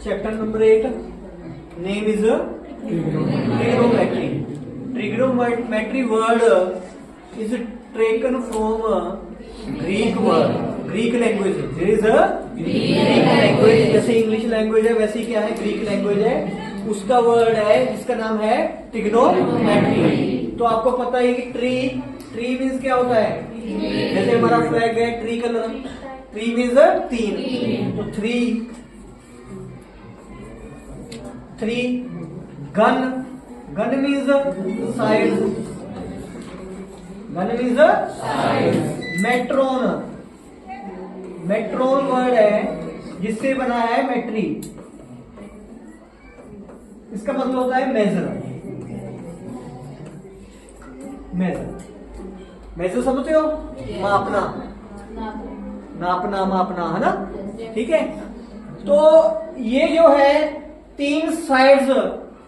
Chapter number 8. Name is trigonometry. Trigonometry word is taken from Greek word. Greek language. There is a Greek language. जैसे English language है वैसे ही क्या है Greek language है, उसका word है जिसका नाम है ट्रिग्नोमेट्री। तो आपको पता है कि ट्री मीन्स क्या होता है, जैसे हमारा फ्लैग है ट्री कलर, ट्री मीन्स 3, तो three gun means side, matron word है जिससे बना है मेट्री, इसका मतलब होता है मेजर समझते हो, मापना है ना, ठीक है। तो ये जो है 3 साइड्स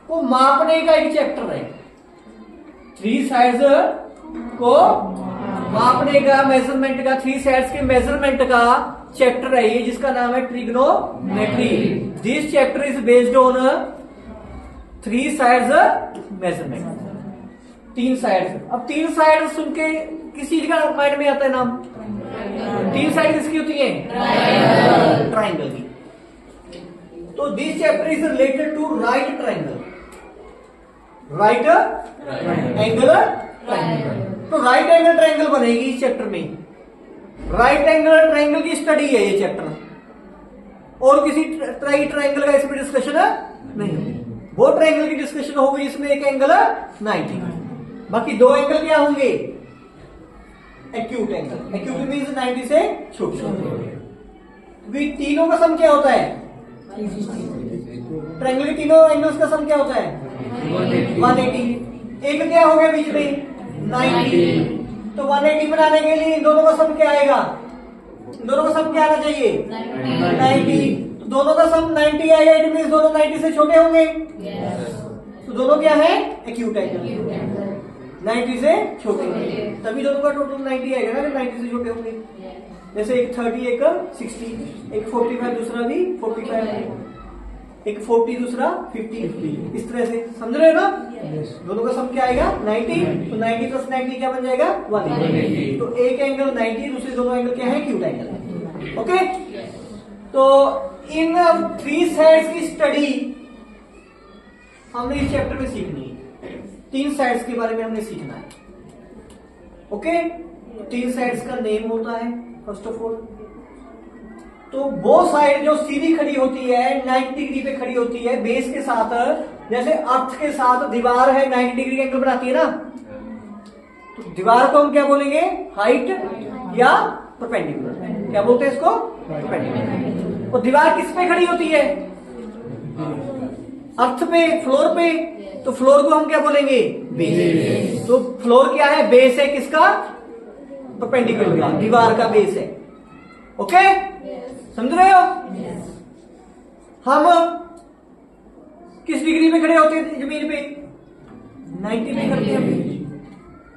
को मापने का एक चैप्टर है, 3 साइड्स को मापने का, मेजरमेंट का, 3 साइड्स के मेजरमेंट का चैप्टर है ये, जिसका नाम है trigonometry. This chapter is based on 3 sides measurement, 3 sides. अब 3 साइड सुन के किसी का माइंड में आता है नाम, 3 साइड किसकी होती है, ट्राइंगल की। तो this chapter is related to right triangle, right angle triangle. तो राइट एंगल ट्राइंगल बनेगी इस चैप्टर में, राइट एंगल ट्राइंगल की स्टडी है ये चैप्टर, और किसी ट्राइंगल का इसमें डिस्कशन नहीं होगी। वो ट्राइंगल की डिस्कशन होगी इसमें एक एंगल 90, बाकी 2 एंगल क्या होंगे, एक्यूट एंगल, एक्यूट मीन्स 90 से छोटे। तीनों का सम क्या होता है, ट्राइंगल के तीनों एंगल्स का सम क्या होता है 180। एक क्या हो गया बीच में 90, तो 180 बनाने के लिए इन दोनों का सम क्या आएगा, दोनों का सम क्या आना चाहिए 90। तो दोनों का सम 90 आएगा, इट मीन्स दोनों 90 से छोटे होंगे। तो दोनों क्या है एक्यूट एंगल, 90 से छोटे होंगे, तभी दोनों का टोटल 90 आएगा ना, 90 से छोटे होंगे। जैसे एक 30 एक 60, एक 45 दूसरा भी 45, एक 40 दूसरा 50, इस तरह से समझ रहे हो ना। दोनों का सम क्या आएगा 90, तो 90 प्लस 90 क्या बन जाएगा 180। तो एक एंगल 90, दूसरे दोनों एंगल क्या है एक्यूट एंगल। ओके, तो इन 3 साइड्स की स्टडी हमने इस चैप्टर में सीखनी है, 3 साइड्स के बारे में हमने सीखना है। ओके, 3 साइड्स का नेम होता है फर्स्ट ऑफ ऑल। तो वो साइड जो सीधी खड़ी होती है 90 डिग्री पे खड़ी होती है बेस के साथ, जैसे अर्थ के साथ दीवार है 90 डिग्री का एंगल बनाती है ना, तो दीवार को हम क्या बोलेंगे, हाइट या परपेंडिकुलर, क्या बोलते हैं इसको, परपेंडिकुलर। और दीवार किस पे खड़ी होती है, अर्थ पे, फ्लोर पे, तो फ्लोर को हम क्या बोलेंगे, बेस। तो फ्लोर क्या है, बेस है किसका, परपेंडिकुलर का, दीवार का बेस है। ओके, समझ रहे हो। हम किस डिग्री में खड़े होते हैं जमीन पे, 90 में करते हैं,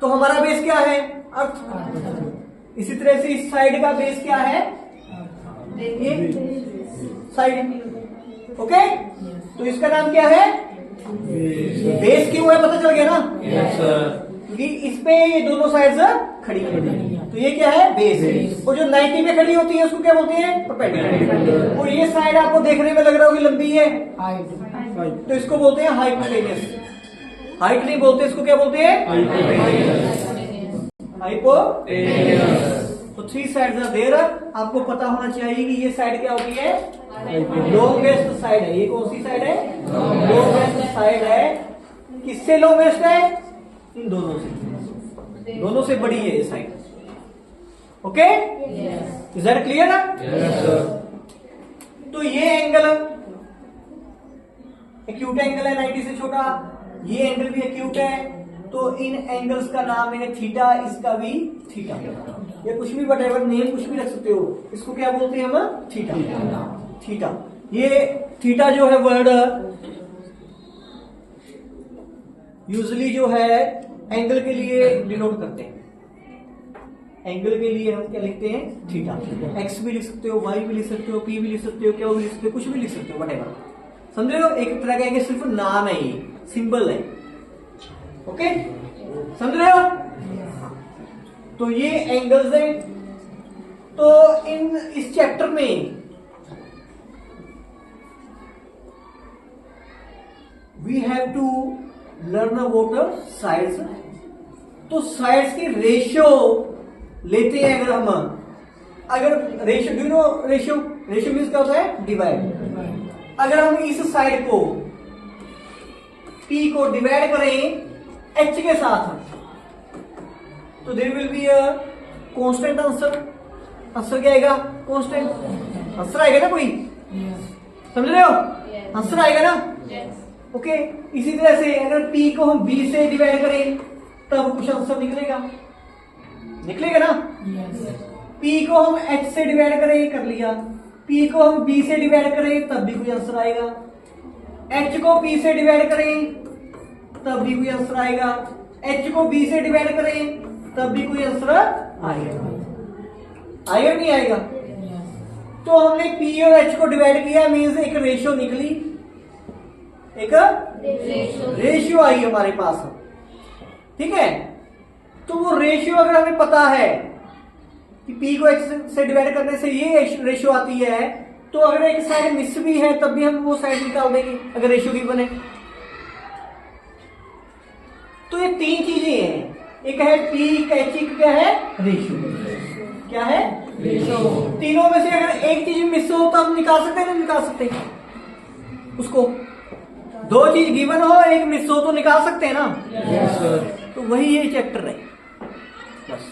तो हमारा बेस क्या है, अर्थ। इसी तरह से इस साइड का बेस क्या है, ये साइड। ओके, तो इसका नाम क्या है, बेस क्यों है पता चल गया ना, क्योंकि इस पे ये दोनों साइड्स खड़ी है, तो ये क्या है, बेस है। और जो 90 में खड़ी होती है उसको क्या बोलते हैं, परपेंडिकुलर। और ये साइड आपको देखने में लग रहा होगी लंबी है, तो इसको बोलते हैं हाइपोटेनियस। हाइट नहीं बोलते, इसको क्या बोलते हैं, हाइपोटेनियस। तो 3 साइड्स आर देयर। आपको पता होना चाहिए कि ये साइड क्या होती है, लॉन्गेस्ट साइड है। ये कौन सी साइड है, लॉन्गेस्ट साइड है। किससे लॉन्गेस्ट है, इन दोनों से बड़ी है ये side. Okay, is that clear ना। तो ये एंगल एक्यूट एंगल है 90 से छोटा, ये एंगल भी एक्यूट है, तो इन एंगल्स का नाम है थीटा, इसका भी थीटा, या कुछ भी वटेवर नेम कुछ भी रख सकते हो, इसको क्या बोलते हैं हम, थीटा। थीटा, ये थीटा जो है वर्ड यूजुअली जो है एंगल के लिए डिनोट करते हैं। एंगल के लिए हम क्या लिखते हैं, थीटा। एक्स भी लिख सकते हो, वाई भी लिख सकते हो, पी भी लिख सकते हो, क्या भी लिख सकते हो, कुछ भी लिख सकते हो, वटेवर। समझ रहे हो, एक तरह का सिर्फ नाम है, ये सिंबल है। ओके, समझ रहे हो। तो ये एंगल्स है। तो इस चैप्टर में we have to learn about sides. तो साइड्स की रेशियो लेते हैं अगर हम, अगर ratio, do you know ratio, ratio means क्या होता है, डिवाइड। अगर हम इस साइड को P को डिवाइड करें H के साथ, तो there will be a constant answer. Answer क्या आएगा, कांस्टेंट आंसर आएगा ना, कोई समझ रहे हो, आंसर आएगा ना। ओके, इसी तरह से अगर P को हम B से डिवाइड करें तब कुछ आंसर निकलेगा, निकलेगा ना। P को हम H से डिवाइड करें, कर लिया। P को हम B से डिवाइड करें तब भी कोई आंसर आएगा। H को P से डिवाइड करें तब भी कोई आंसर आएगा। H को B से डिवाइड करें तब भी कोई आंसर आएगा, आएगा नहीं आएगा। तो हमने P और H को डिवाइड किया, मीन्स एक रेशियो निकली, एक रेशियो आई हमारे पास, ठीक है। तो वो रेशियो अगर हमें पता है कि P को H से डिवाइड करने से ये रेशियो आती है, तो अगर एक साइड मिस भी है तब भी हम वो साइड निकाल देंगे अगर रेशियो की बने। तो ये तीन चीजें हैं, एक है P, H, क्या है रेशियो, क्या है रेशियो। तीनों में से अगर एक चीज मिस हो तो हम निकाल सकते हैं, नहीं निकाल सकते उसको। दो चीज गिवन हो, एक मिस हो तो निकाल सकते हैं ना। yes, तो वही ये चैप्टर है बस,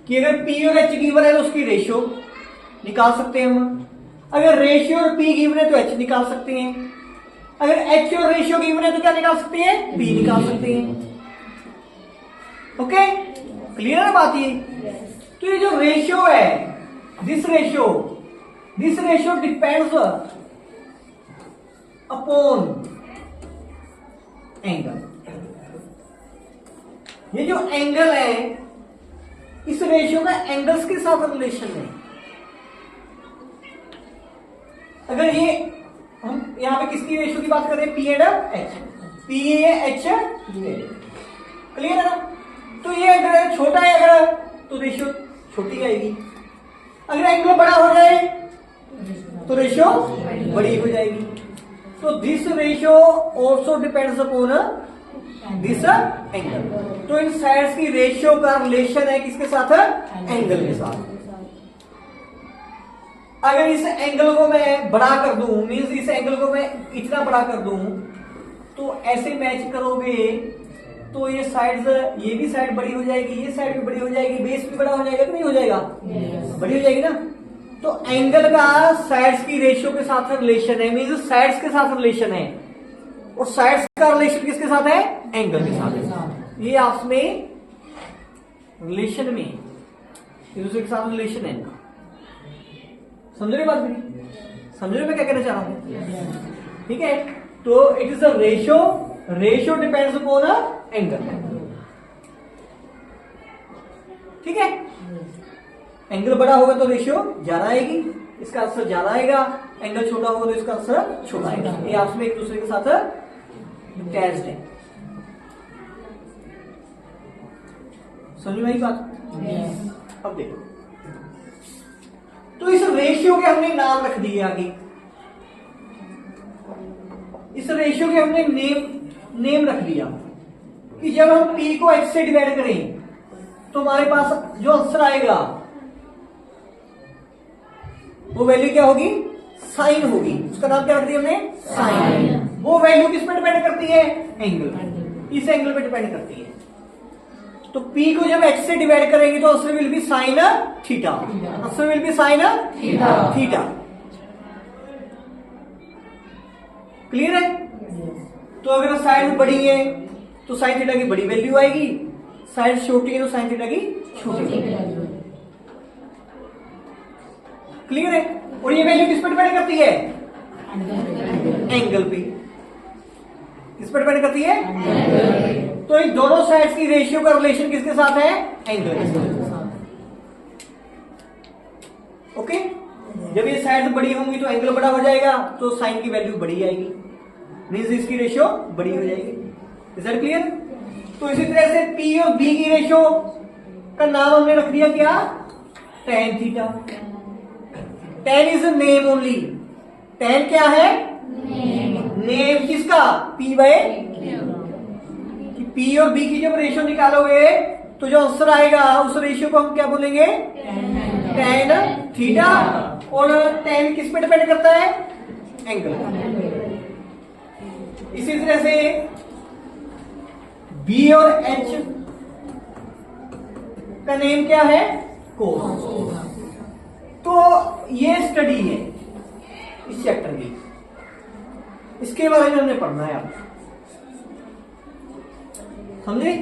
कि अगर P और H गिवन है तो उसकी रेशियो निकाल सकते हैं हम। अगर रेशियो और P गिवन है तो H निकाल सकते हैं। अगर H और रेशियो गिवन है तो क्या निकाल सकते हैं, P निकाल सकते हैं। ओके, क्लियर है बात ये। तो ये जो रेशियो है, this ratio depends upon angle. ये जो एंगल है, इस रेशियो का एंगल्स के साथ रिलेशन है। अगर ये हम यहां पे किसकी रेशियो की बात कर रहे हैं, P and H, P H, clear है ना। तो ये अगर छोटा है अगर, तो रेशियो छोटी आएगी। अगर एंगल बड़ा हो जाए तो रेशियो बड़ी हो जाएगी। तो this ratio also depends upon this angle. तो इन साइड्स की रेशियो का रिलेशन है किसके साथ, एंगल के साथ। अगर इस एंगल को मैं बड़ा कर दूं, मीन्स इस एंगल को मैं इतना बड़ा कर दूं, तो ऐसे मैच करोगे तो ये साइड्स, ये भी साइड बड़ी हो जाएगी, ये साइड भी बड़ी हो जाएगी, बेस भी बड़ा हो जाएगा कि नहीं हो जाएगा, बड़ी हो जाएगी ना। तो एंगल का साइड्स की रेशियो के साथ रिलेशन है, मीन्स साइड्स के साथ रिलेशन है। और साइड्स का रिलेशन किसके साथ है, एंगल के साथ है। ये आपस में रिलेशन में एक दूसरे के साथ रिलेशन है। समझ रहे बात मेरी, समझ रहे मैं क्या कहना चाह रहा हूं, ठीक है। तो it is a ratio depends upon angle, ठीक है। एंगल बड़ा होगा तो रेशियो ज्यादा आएगी, इसका आंसर ज्यादा आएगा। एंगल छोटा होगा तो इसका आंसर छोटा आएगा। ये आपस में एक दूसरे के साथ अटैच्ड है। समझ में आई बात? अब देखो, तो इस रेशियो के हमने नाम रख दिए आगे, इस रेशियो के हमने नेम रख दिया कि जब हम P को H से डिवाइड करें तो हमारे पास जो आंसर आएगा वो वैल्यू क्या होगी, साइन होगी। उसका नाम क्या रख दिया हमने, साइन। वो वैल्यू किस पे डिपेंड करती है, एंगल, इस एंगल पे डिपेंड करती है। तो P को जब H से डिवाइड करेंगे तो answer will be sine theta, answer will be sine theta. Clear है? तो अगर साइड बड़ी है तो साइन थीटा की बड़ी वैल्यू आएगी, साइड छोटी है तो साइन थीटा की छोटी वैल्यू। क्लियर है? और ये वैल्यू किस पर डिपेंड करती है, एंगल पे। किस पर डिपेंड करती है, तो इन दोनों साइड्स की रेशियो का रिलेशन किसके साथ है, एंगल के साथ। ओके, जब ये साइड्स बड़ी होंगी तो एंगल बड़ा हो जाएगा, तो साइन की वैल्यू बड़ी आएगी, मींस इसकी रेशियो बड़ी हो जाएगी। Is that clear? तो इसी तरह से पी और बी की रेशियो का नाम हमने रख दिया क्या? tan theta. tan is name only. tan क्या है? नेम किसका? P बाय P और B की जब रेशियो निकालोगे तो जो आंसर आएगा उस रेशियो को हम क्या बोलेंगे? tan theta. और tan किस पे डिपेंड करता है? एंगल। इसी तरह से B और H का नेम क्या है? कोस। तो ये स्टडी है इस चैप्टर की, इसके बारे में हमने पढ़ना है। आप समझे?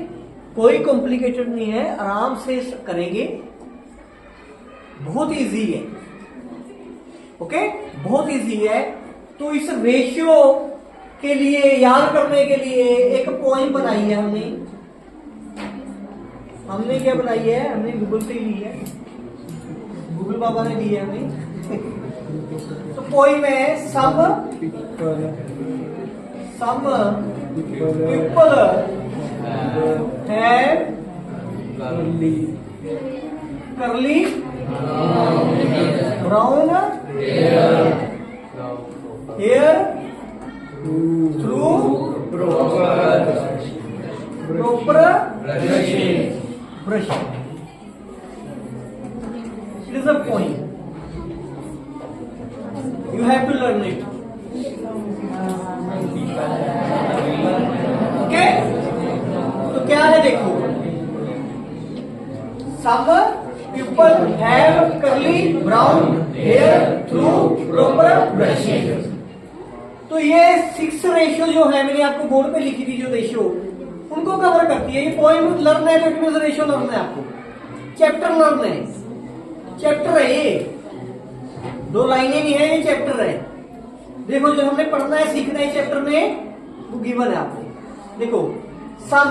कोई कॉम्प्लिकेटेड नहीं है, आराम से करेंगे, बहुत इजी है। ओके, बहुत इजी है। तो इस रेशियो के लिए याद करने के लिए एक पोएम बनाई है हमने क्या बनाई है? हमने गूगल से ही ली है, गूगल बाबा ने दी है हमें। तो पोएम है some people have curly brown hair through proper brushing. It is a poem. You have to learn it. Okay? तो क्या है देखो, some people have curly brown hair through proper brushing. तो ये 6 रेशियो जो है मैंने आपको बोर्ड पे लिखी थी, जो रेशियो उनको कवर करती है। ये पॉइंट लर्न है, तो इट मींस रेशियो लर्न है आपको, चैप्टर लर्न है, चैप्टर है ये, 2 लाइनें नहीं है, ये चैप्टर है। देखो जो हमने पढ़ना है, सीखना है चैप्टर में, वो गिवन है आपको। देखो सम,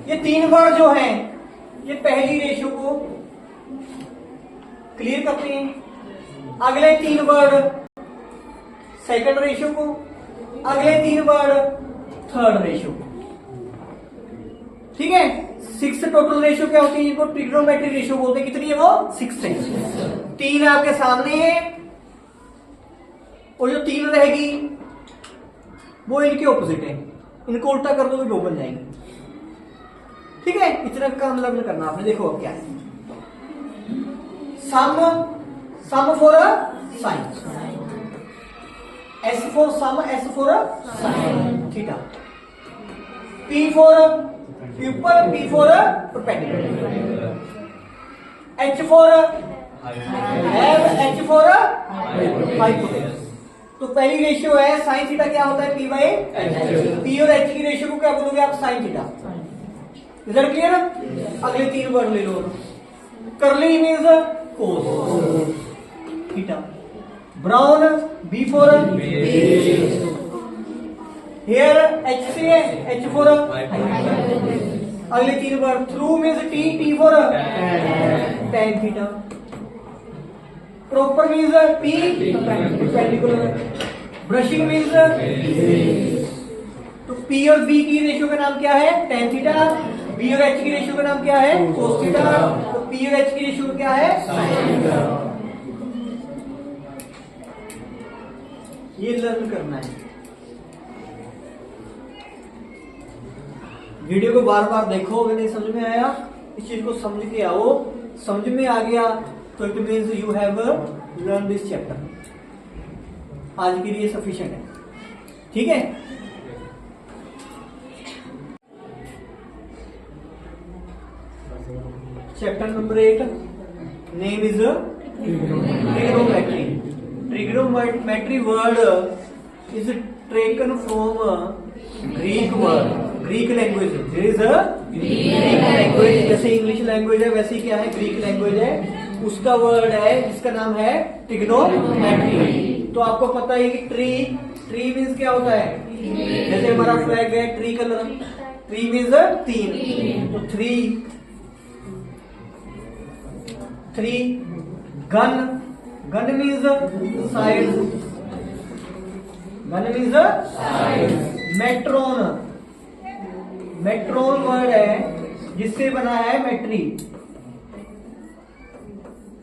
ये 3 वर्ड जो है ये पहली रेशियो को क्लियर करते हैं, अगले 3 वर्ड सेकंड रेशियो को, अगले 3 वर्ड थर्ड रेशियो को। ठीक है? 6 टोटल रेशियो क्या होती है? इनको ट्रिग्नोमेट्रिक रेशियो बोलते हैं। कितनी है वो? 6 है। 3 आपके सामने है, और जो 3 रहेगी वो इनके ऑपोजिट है, इनको उल्टा कर दो तो 2 बन जाएंगे। ठीक है? इतना काम लर्न करना आपने। देखो अब क्या है, some for sine, S for some, S for sine theta, P for pupil, P for perpendicular, H for have, H for hypotenuse। तो पहली रेशियो है साइन थीटा, क्या होता है? P by H। P और H की रेशियो को क्या बोलोगे आप? Sine theta. Result clear? अगले 3 वर्ड ले लो, curly means cos theta, brown B for hair, H से है, H फॉर अगले 3 word, through means T for tan theta, proper means P perpendicular, brushing means, तो P और B की ratio का नाम क्या है? tan theta. B और H की रेशियो का नाम क्या है? cos theta. तो P और H की रेशियो क्या है? sin theta. ये लर्न करना है, वीडियो को बार बार देखो। अगर नहीं समझ में आया, इस चीज को समझ के आओ, समझ में आ गया तो it means you have learn this chapter. आज के लिए सफिशिएंट है। ठीक है? Chapter number 8, name is trigonometry. Trigonometry word is taken from Greek word, Greek language. There is a Greek language, जैसे इंग्लिश लैंग्वेज है वैसे क्या है? ग्रीक लैंग्वेज है, उसका वर्ड है जिसका नाम है ट्रिग्नोमेट्री। तो आपको पता है कि ट्री मीन्स क्या होता है? जैसे हमारा फ्लैग है ट्री कलर, ट्री मीन्स 3, तो 3 गन घन मीन्स साइड, घन मीन्स मेट्रोन, मेट्रोन वर्ड है जिससे बना है मेट्री,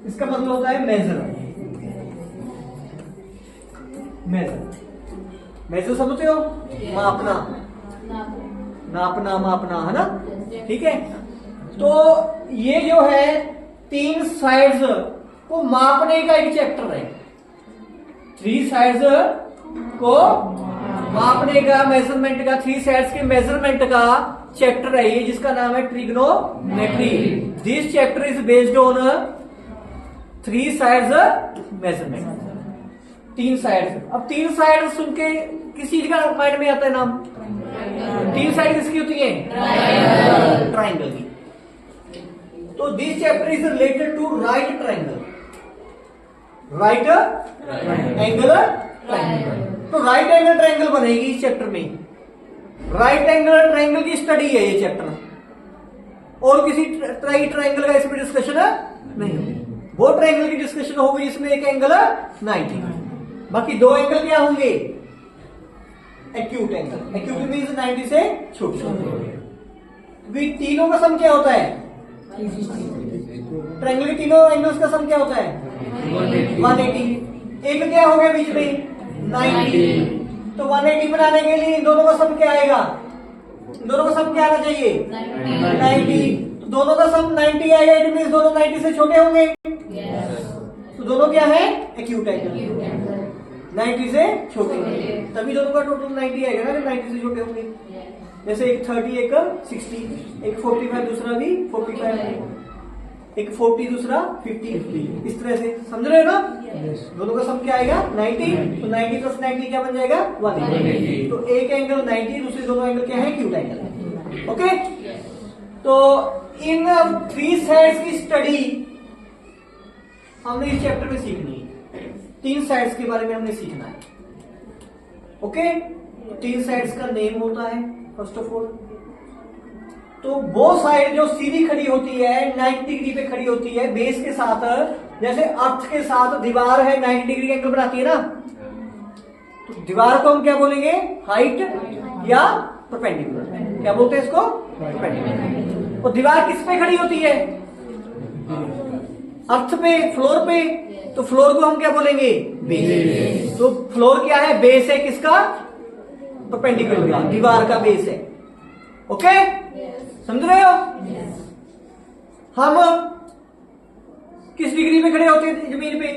इसका मतलब होता है मेजर, मेजर, मेजर समझते हो, मापना, नापना, मापना, है ना, ठीक है। तो ये जो है 3 साइड्स को मापने का एक चैप्टर है, 3 साइड्स को मापने का, मेजरमेंट का, 3 साइड्स के मेजरमेंट का चैप्टर है ये, जिसका नाम है trigonometry. This chapter is based on 3 sides measurement, 3 sides. अब 3 साइड सुन के किस चीज का माइंड में आता है नाम? 3 साइड किसकी होती है? ट्राइंगल की। तो this chapter is related to right triangle, right angle triangle. तो राइट एंगल ट्राइंगल बनेगी इस चैप्टर में, राइट एंगल ट्राइंगल की स्टडी है ये चैप्टर, और किसी ट्राइंगल का इसमें डिस्कशन नहीं होगी। वो ट्राइंगल की डिस्कशन होगी जिसमें एक एंगल 90, बाकी 2 एंगल क्या होंगे? एक्यूट एंगल, एक्यूट मीन्स 90 से छोटे। तीनों का सम क्या होता है? ट्रायंगल के तीनों एंगल्स का सम क्या होता है? 180। एक क्या हो गया बीच में? 90। तो 180 बनाने के लिए इन दोनों का सम क्या आएगा? इन दोनों का सम क्या आना चाहिए? 90। तो दोनों का सम 90 आएगा, इट मीन्स दोनों 90 से छोटे होंगे। तो दोनों क्या है? एक्यूट एंगल, 90 से छोटे होंगे, तभी दोनों का टोटल 90 आएगा ना, 90 से छोटे होंगे। जैसे एक 30, एक 60, एक 45, दूसरा भी 45, एक 40, दूसरा 50, इस तरह से, समझ रहे हो ना? दोनों का सम क्या आएगा? 90। तो 90 प्लस 90 क्या बन जाएगा? 180। तो एक एंगल 90, दूसरे दोनों एंगल क्या है? Acute angle. ओके, तो इन 3 साइड्स की स्टडी हमने इस चैप्टर में सीखनी है। 3 साइड्स के बारे में हमने सीखना है। ओके, 3 साइड्स का नेम होता है फर्स्ट ऑफ ऑल। तो वो साइड जो सीधी खड़ी होती है, 90 डिग्री पे खड़ी होती है बेस के साथ, जैसे अर्थ के साथ दीवार है 90 डिग्री एंगल बनाती है ना, तो दीवार को हम क्या बोलेंगे? हाइट या परपेंडिकुलर। क्या बोलते हैं इसको? परपेंडिकुलर। और दीवार किस पे खड़ी होती है? अर्थ पे, फ्लोर पे। तो फ्लोर को हम क्या बोलेंगे? बेस। तो फ्लोर क्या है? बेस है किसका? परपेंडिकुलर का, दीवार का बेस है। ओके, समझ रहे हो? हम किस डिग्री पे खड़े होते हैं जमीन पे?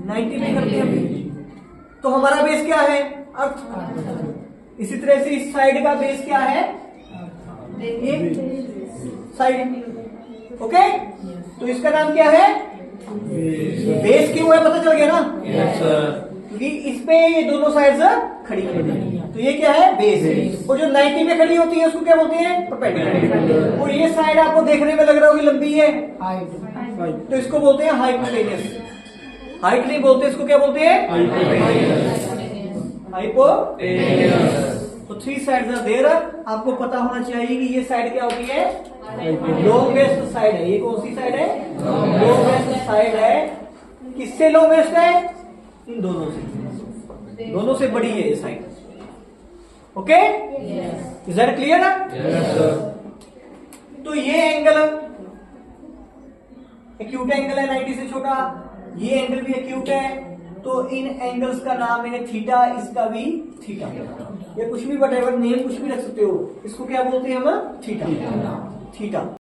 90 पे करते हैं। तो हमारा बेस क्या है? अर्थ। इसी तरह से इस साइड का बेस क्या है? ये साइड। ओके, तो इसका नाम क्या है? बेस क्यों है? पता चल गया ना? क्योंकि इस पे ये दोनों साइड्स खड़ी है, तो ये क्या है? बेस है। और जो 90 पे खड़ी होती है उसको क्या बोलते हैं? परपेंडिकुलर। और ये साइड आपको देखने में लग रहा होगी लंबी है, तो इसको बोलते हैं हाइपोटेनियस। हाइट नहीं बोलते, इसको क्या बोलते हैं? हाइपोटेनियस। तो 3 साइड्स आर देयर। आपको पता होना चाहिए कि ये साइड क्या होती है? लॉन्गेस्ट साइड है। ये कौन सी साइड है? लॉन्गेस्ट साइड है। किससे लॉन्गेस्ट है? इन दोनों से, दोनों से बड़ी है ये side. Okay, is that clear ना? तो ये एंगल एक्यूट एंगल है, 90 से छोटा। ये एंगल भी एक्यूट है, तो इन एंगल्स का नाम है थीटा, इसका भी थीटा। या कुछ भी, वट एवर नेम कुछ भी रख सकते हो। इसको क्या बोलते हैं हम? Theta, theta.